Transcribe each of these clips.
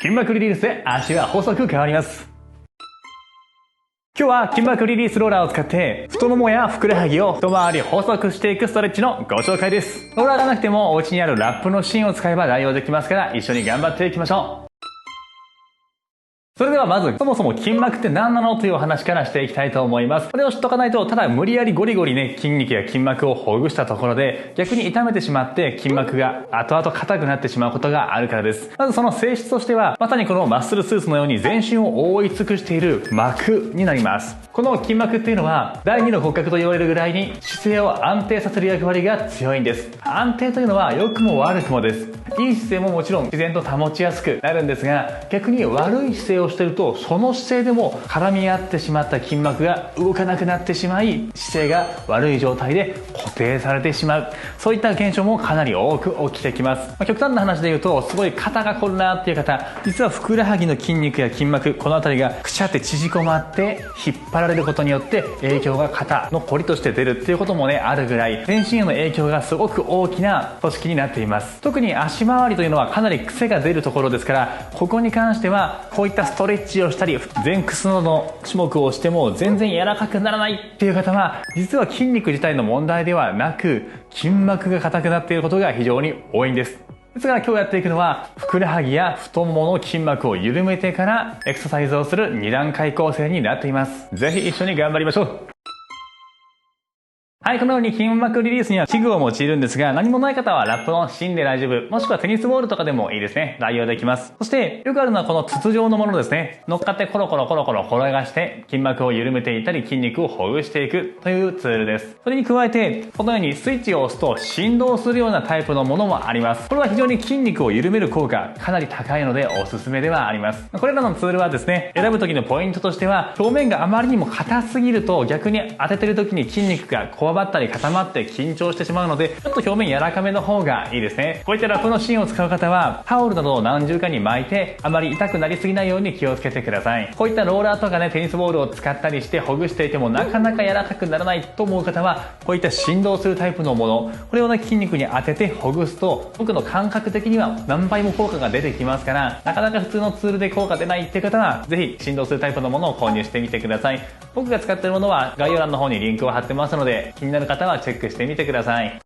筋膜リリースで足は細く変わります。今日は筋膜リリースローラーを使って太ももやふくらはぎを一回り細くしていくストレッチのご紹介です。ローラーがなくてもお家にあるラップの芯を使えば代用できますから一緒に頑張っていきましょう。それではまず、そもそも筋膜って何なのというお話からしていきたいと思います。これを知っとかないと、ただ無理やりゴリゴリね、筋肉や筋膜をほぐしたところで、逆に痛めてしまって筋膜が後々硬くなってしまうことがあるからです。まずその性質としては、まさにこのマッスルスーツのように全身を覆い尽くしている膜になります。この筋膜っていうのは、第二の骨格と言われるぐらいに姿勢を安定させる役割が強いんです。安定というのは良くも悪くもです。いい姿勢ももちろん自然と保ちやすくなるんですが、逆に悪い姿勢をしているとその姿勢でも絡み合ってしまった筋膜が動かなくなってしまい、姿勢が悪い状態で固定されてしまう、そういった現象もかなり多く起きてきます。極端な話で言うと、すごい肩が凝るなっていう方、実はふくらはぎの筋肉や筋膜、この辺りがくしゃって縮こまって引っ張られることによって影響が肩の凝りとして出るっていうこともねあるぐらい、全身への影響がすごく大きな組織になっています。特に足回りというのはかなり癖が出るところですから、ここに関してはこういったストレッチをしたり前屈などの種目をしても全然柔らかくならないっていう方は、実は筋肉自体の問題ではなく筋膜が硬くなっていることが非常に多いんです。ですから今日やっていくのは、ふくらはぎや太ももの筋膜を緩めてからエクササイズをする2段階構成になっています。ぜひ一緒に頑張りましょう。はい、このように筋膜リリースには器具を用いるんですが、何もない方はラップの芯で大丈夫、もしくはテニスボールとかでもいいですね。代用できます。そしてよくあるのはこの筒状のものですね。乗っかってコロコロコロコロ転がして筋膜を緩めていったり筋肉をほぐしていくというツールです。それに加えてこのようにスイッチを押すと振動するようなタイプのものもあります。これは非常に筋肉を緩める効果かなり高いのでおすすめではあります。これらのツールはですね、選ぶ時のポイントとしては、表面があまりにも硬すぎると逆に当ててる時に筋肉がこわばったり固まって緊張してしまうので、ちょっと表面柔らかめの方がいいですね。こういったラップの芯を使う方はタオルなどを何重かに巻いて、あまり痛くなりすぎないように気をつけてください。こういったローラーとかね、テニスボールを使ったりしてほぐしていてもなかなか柔らかくならないと思う方は、こういった振動するタイプのもの、これをね筋肉に当ててほぐすと、僕の感覚的には何倍も効果が出てきますから、なかなか普通のツールで効果出ないっていう方はぜひ振動するタイプのものを購入してみてください。僕が使っているものは概要欄の方にリンクを貼ってますので、気になる方はチェックしてみてください。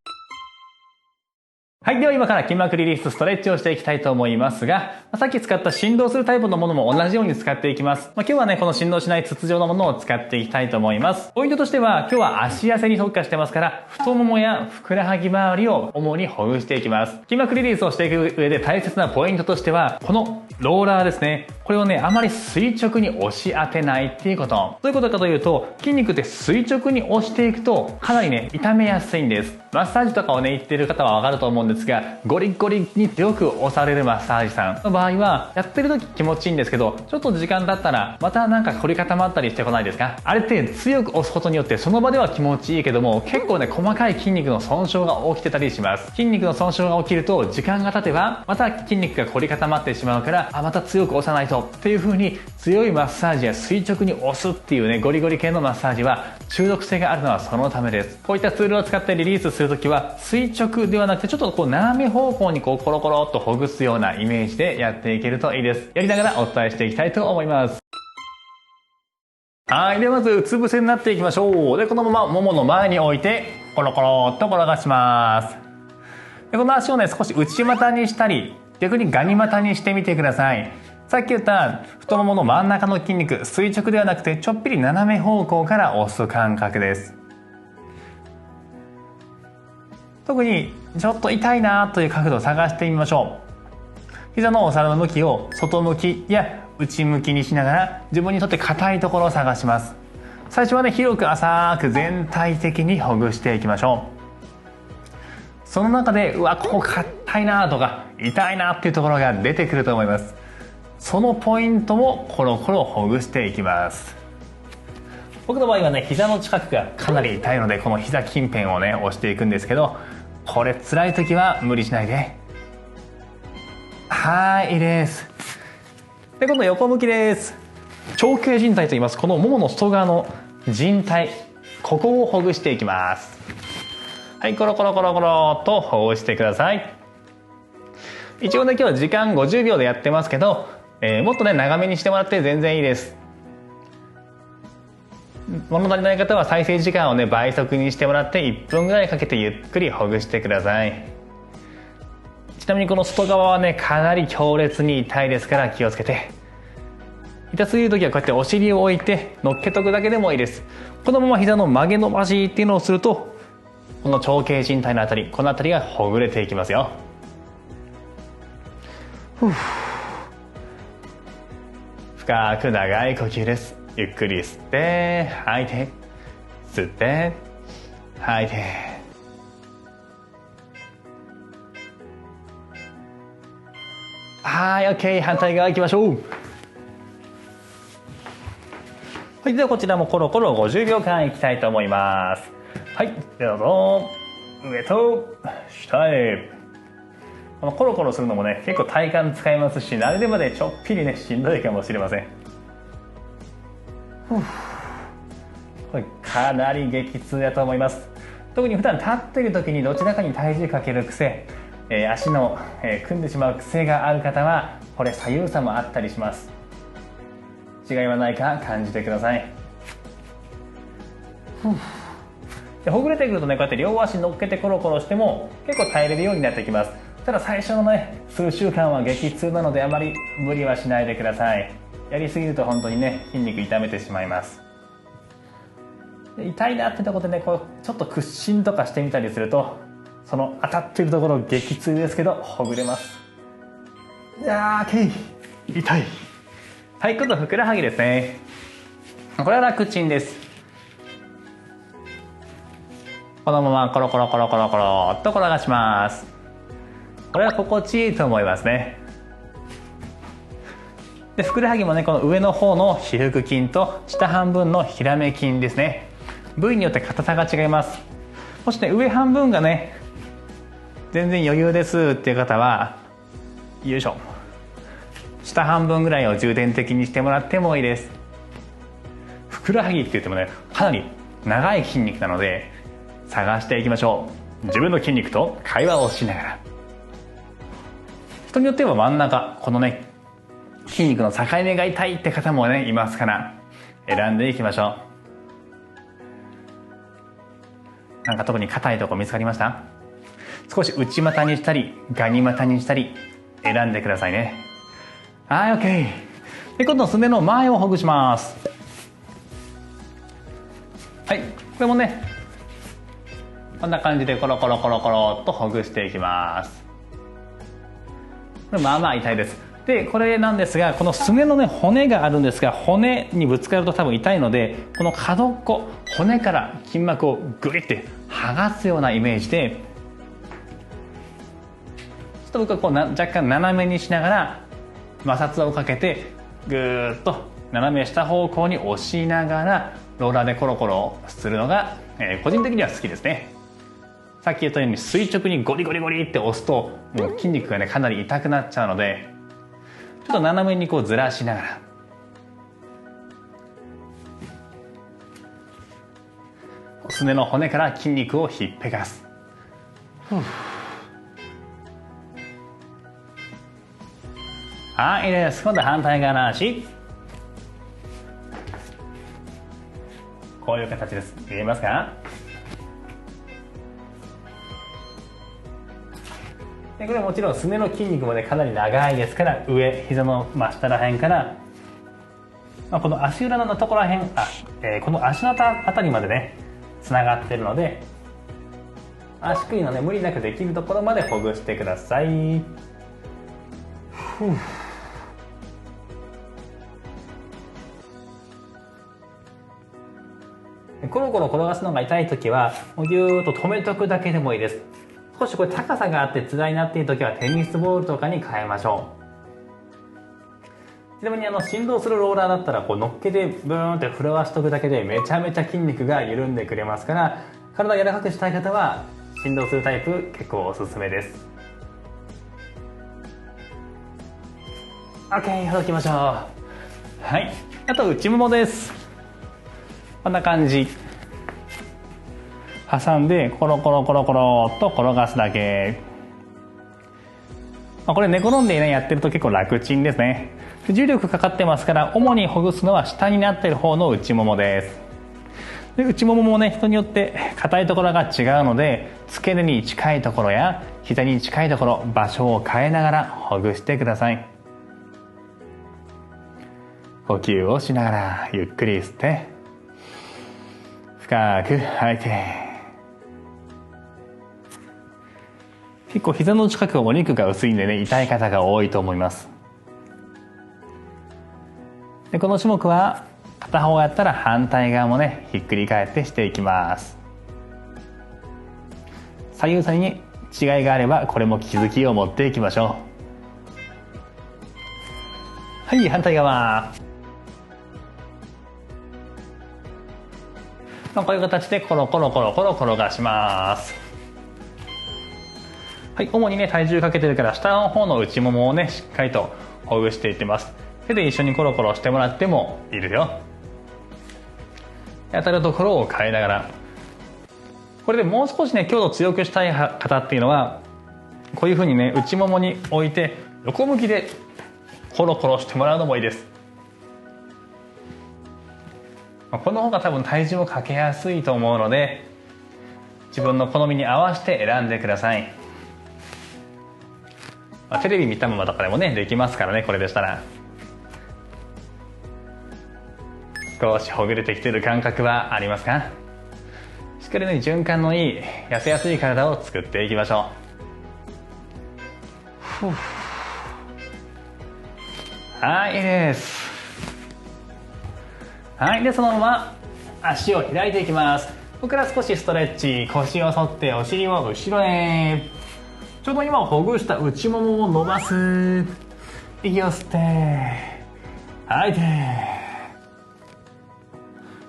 はい。では今から筋膜リリースストレッチをしていきたいと思いますが、さっき使った振動するタイプのものも同じように使っていきます。今日はね、この振動しない筒状のものを使っていきたいと思います。ポイントとしては、今日は足痩せに特化してますから、太ももやふくらはぎ周りを主にほぐしていきます。筋膜リリースをしていく上で大切なポイントとしては、このローラーですね。これをね、あまり垂直に押し当てないっていうこと。どういうことかというと、筋肉って垂直に押していくと、かなりね、痛めやすいんです。マッサージとかをね、言ってる方はわかると思うんですが、ゴリゴリに強く押されるマッサージさんの場合は、やってる時気持ちいいんですけど、ちょっと時間経ったら、またなんか凝り固まったりしてこないですか？あれって強く押すことによって、その場では気持ちいいけども、結構ね、細かい筋肉の損傷が起きてたりします。筋肉の損傷が起きると、時間が経てば、また筋肉が凝り固まってしまうから、また強く押さないと、っていう風に、強いマッサージや垂直に押すっていうね、ゴリゴリ系のマッサージは、中毒性があるのはそのためです。こういったツールを使ってリリースするときは、垂直ではなくて、ちょっとこう斜め方向にこうコロコロっとほぐすようなイメージでやっていけるといいです。やりながらお伝えしていきたいと思います。はい。ではまずうつ伏せになっていきましょう。で、このままももの前に置いてコロコロっと転がします。で、この足をね少し内股にしたり逆にガニ股にしてみてください。さっき言った太ももの真ん中の筋肉、垂直ではなくてちょっぴり斜め方向から押す感覚です。特にちょっと痛いなという角度を探してみましょう。膝のお皿の向きを外向きや内向きにしながら自分にとって硬いところを探します。最初はね、広く浅く全体的にほぐしていきましょう。その中でここ硬いなとか痛いなっていうところが出てくると思います。そのポイントをコロコロほぐしていきます。僕の場合はね、膝の近くがかなり痛いので、この膝近辺をね押していくんですけど、これ辛い時は無理しないで。はい、いいです。で、今度横向きです。長径靭帯と言います。このももの外側の靭帯、ここをほぐしていきます。はい、コロコロコロコロとほぐしてください。一応ね、今日は時間50秒でやってますけど、もっとね長めにしてもらって全然いいです。物足りない方は再生時間をね倍速にしてもらって1分ぐらいかけてゆっくりほぐしてください。ちなみにこの外側はねかなり強烈に痛いですから気をつけて。痛すぎる時はこうやってお尻を置いて乗っけとくだけでもいいです。このまま膝の曲げ伸ばしっていうのをするとこの長径靭帯のあたり、このあたりがほぐれていきますよ。深く長い呼吸です。ゆっくり吸って吐いて、吸って吐いて。はい、 OK。 反対側行きましょう。はい、ではこちらもコロコロ50秒間いきたいと思います。はい、どうぞ。上と下へ。このコロコロするのもね結構体幹使いますし、慣れるまでちょっぴりねしんどいかもしれません。これかなり激痛だと思います。特に普段立っている時にどちらかに体重かける癖、足の、組んでしまう癖がある方はこれ左右差もあったりします。違いはないか感じてください。でほぐれてくるとねこうやって両足乗っけてコロコロしても結構耐えれるようになってきます。ただ最初のね数週間は激痛なのであまり無理はしないでください。やりすぎると本当にね筋肉痛めてしまいます。で痛いなってところでねこうちょっと屈伸とかしてみたりするとその当たってるところ激痛ですけどほぐれます。いやー痛い。はい、今度ふくらはぎですね。これは楽ちんです。このままコロコロコロコロコロっと転がします。これは心地いいと思いますね。でふくらはぎもねこの上の方の腓腹筋と下半分のヒラメ筋ですね。部位によって硬さが違います。もしね上半分がね全然余裕ですっていう方はよいしょ下半分ぐらいを重点的にしてもらってもいいです。ふくらはぎって言ってもねかなり長い筋肉なので探していきましょう。自分の筋肉と会話をしながら。人によっては真ん中このね筋肉の境目が痛いって方もねいますから選んでいきましょう。なんか特に硬いとこ見つかりました？少し内股にしたりガニ股にしたり選んでくださいね。はい、 OK。 で今度すねの前をほぐします。はい、これもねこんな感じでコロコロコロコロっとほぐしていきます。これまあまあ痛いです。でこれなんですがこのすねのね骨があるんですが骨にぶつかると多分痛いのでこの角っこ骨から筋膜をグリッて剥がすようなイメージでちょっと僕はこう若干斜めにしながら摩擦をかけてぐーっと斜め下方向に押しながらローラーでコロコロするのが、個人的には好きですね。さっき言ったように垂直にゴリゴリゴリって押すともう筋肉がねかなり痛くなっちゃうのでちょっと斜めにこうずらしながらすねの骨から筋肉を引っぺがす。はい、いいです。今度反対側の足こういう形です。見えますか？でこれもちろんすねの筋肉もねかなり長いですから上膝の真下ら辺から、この足裏のところら辺この足のあたりまでねつながっているので足首のね無理なくできるところまでほぐしてください。コロコロ転がすのが痛い時はぎゅーっと止めとくだけでもいいです。少しこれ高さがあって辛いなっていう時はテニスボールとかに変えましょう。ちなみに振動するローラーだったらこう乗っけてブーンって震わしとくだけでめちゃめちゃ筋肉が緩んでくれますから体を柔らかくしたい方は振動するタイプ結構おすすめです。 OK、 ほどきましょう。はい、あと内ももです。こんな感じ挟んでコロコロコロコロっと転がすだけ。これ寝転んでねやってると結構楽ちんですね。重力かかってますから、主にほぐすのは下になっている方の内ももです。で内もももね、人によって硬いところが違うので、付け根に近いところや膝に近いところ、場所を変えながらほぐしてください。呼吸をしながらゆっくり吸って深く吐いて。結構膝の近くはお肉が薄いんでね、痛い方が多いと思います。でこの種目は片方やったら反対側もね、ひっくり返ってしていきます。左右差に違いがあれば、これも気づきを持っていきましょう。はい、反対側。こういう形でコロコロコロコロ転がします。はい、主にね、体重かけてるから下の方の内ももをね、しっかりとほぐしていってます。手で一緒にコロコロしてもらってもいいですよ。当たるところを変えながら。これでもう少しね、強度強くしたい方っていうのは、こういう風にね、内ももに置いて横向きでコロコロしてもらうのもいいです。この方が多分体重もかけやすいと思うので、自分の好みに合わせて選んでください。テレビ見たままとかでもね、できますからね、これでしたら。少しほぐれてきてる感覚はありますか？しっかりね、循環のいい痩せやすい体を作っていきましょう。はい、いいです。はい、でそのまま足を開いていきます。ここから少しストレッチ、腰を反ってお尻を後ろへ。ちょうど今ほぐした内ももを伸ばす。息を吸って吐いて、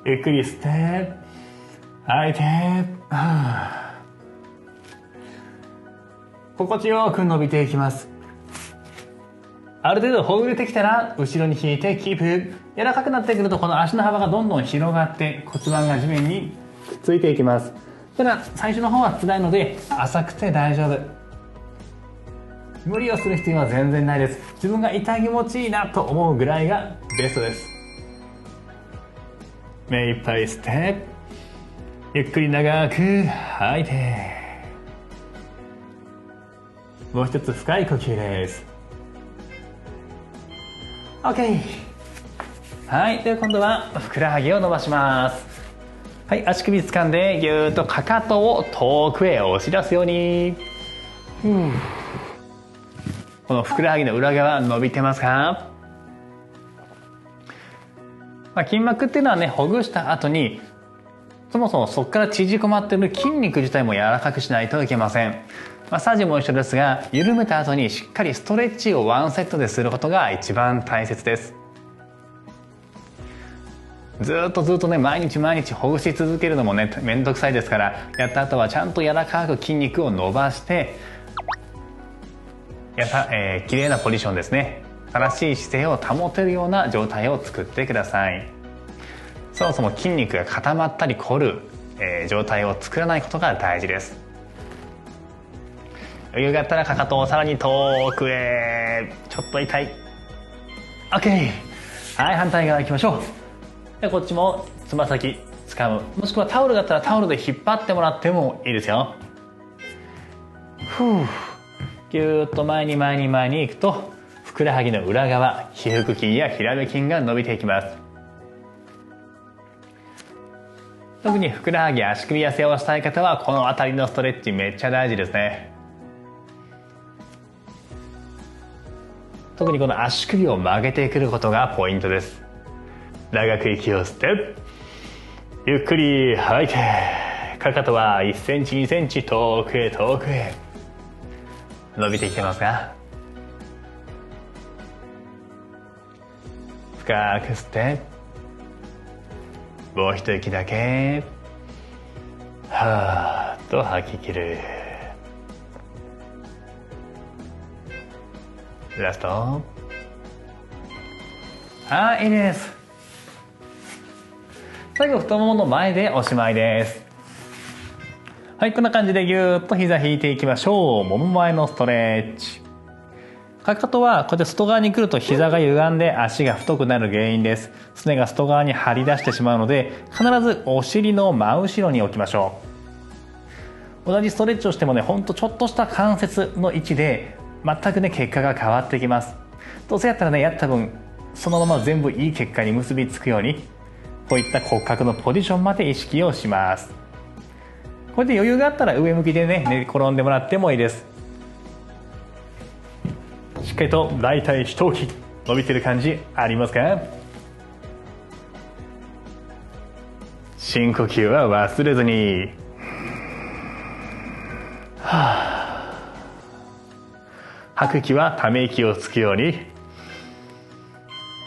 ゆっくり吸って吐いて、心地よく伸びていきます。ある程度ほぐれてきたら後ろに引いてキープ。柔らかくなってくると、この足の幅がどんどん広がって骨盤が地面にくっついていきます。ただ最初の方は辛いので浅くて大丈夫。無理をする必要は全然ないです。自分が痛気持ちいいなと思うぐらいがベストです。目いっぱい吸ってゆっくり長く吐いて、もう一つ深い呼吸です。 OK。 はい、では今度はふくらはぎを伸ばします。はい、足首掴んでぎゅーっとかかとを遠くへ押し出すように。このふくらはぎの裏側伸びてますか？筋膜っていうのはね、ほぐした後にそもそもそこから縮こまっている筋肉自体も柔らかくしないといけません。マッサージも一緒ですが、緩めた後にしっかりストレッチをワンセットですることが一番大切です。ずっとね、毎日ほぐし続けるのもね、めんどくさいですから、やった後はちゃんと柔らかく筋肉を伸ばして綺麗なポジションですね、正しい姿勢を保てるような状態を作ってください。そもそも筋肉が固まったり凝る、状態を作らないことが大事です。余裕があったらかかとをさらに遠くへ。ちょっと痛い。 OK。 はい、反対側行きましょう。でこっちもつま先掴む、もしくはタオルだったらタオルで引っ張ってもらってもいいですよ。ぎゅーっと前に行くと、ふくらはぎの裏側、腓腹筋や平目筋が伸びていきます。特にふくらはぎ、足首痩せをしたい方はこの辺りのストレッチめっちゃ大事ですね。特にこの足首を曲げてくることがポイントです。長く息を吸ってゆっくり吐いて、かかとは1センチ2センチ遠くへ伸びてきてますか？深く吸ってもう一息だけはーっと吐き切る。ラスト。はい、いいです。最後太ももの前でおしまいです。はい、こんな感じでぎゅーっと膝引いていきましょう。もも前のストレッチ。かかとはこうやって外側に来ると膝が歪んで足が太くなる原因です。すねが外側に張り出してしまうので、必ずお尻の真後ろに置きましょう。同じストレッチをしてもね、ほんとちょっとした関節の位置で全くね結果が変わってきます。どうせやったらね、やった分そのまま全部いい結果に結びつくように、こういった骨格のポジションまで意識をします。これで余裕があったら上向きでね、寝転んでもらってもいいです。しっかりと大腿四頭筋伸びてる感じありますか？深呼吸は忘れずに。吐く息はため息をつくように。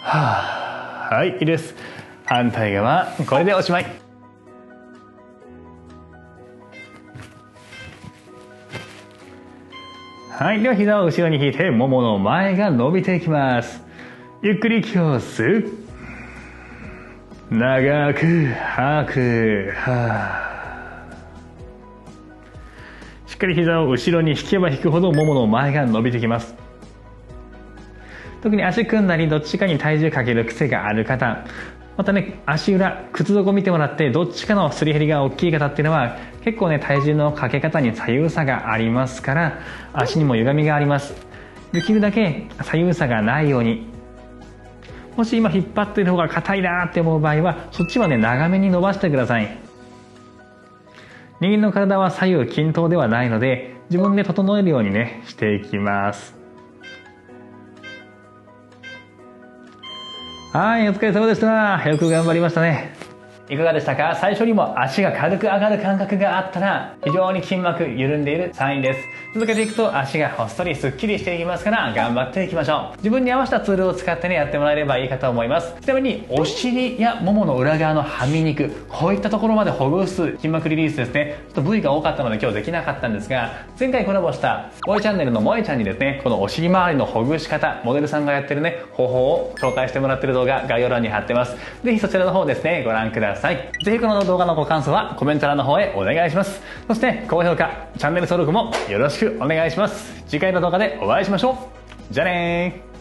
はい、いいです。反対側、これでおしまい。はい、では膝を後ろに引いて、ももの前が伸びていきます。ゆっくり息を吸う。長く吐く。しっかり膝を後ろに引けば引くほどももの前が伸びてきます。特に足組んだりどっちかに体重かける癖がある方、またね、足裏、靴底見てもらってどっちかのすり減りが大きい方っていうのは結構ね、体重のかけ方に左右差がありますから、足にも歪みがあります。できるだけ左右差がないように、もし今引っ張っている方が硬いなって思う場合は、そっちはね、長めに伸ばしてください。人間の体は左右均等ではないので、自分で整えるようにね、していきます。はい、お疲れ様でした。よく頑張りましたね。いかがでしたか？最初にも足が軽く上がる感覚があったら、非常に筋膜緩んでいるサインです。続けていくと足がほっそりスッキリしていきますから、頑張っていきましょう。自分に合わせたツールを使ってね、やってもらえればいいかと思います。ちなみにお尻やももの裏側のはみ肉、こういったところまでほぐす筋膜リリースですね。ちょっと部位が多かったので今日できなかったんですが、前回コラボした萌えチャンネルの萌えちゃんにですね、このお尻周りのほぐし方、モデルさんがやってるね、方法を紹介してもらってる動画、概要欄に貼ってます。ぜひそちらの方ですね、ご覧ください。ぜひこの動画のご感想はコメント欄の方へお願いします。そして高評価、チャンネル登録もよろしくお願いします。次回の動画でお会いしましょう。じゃあねー。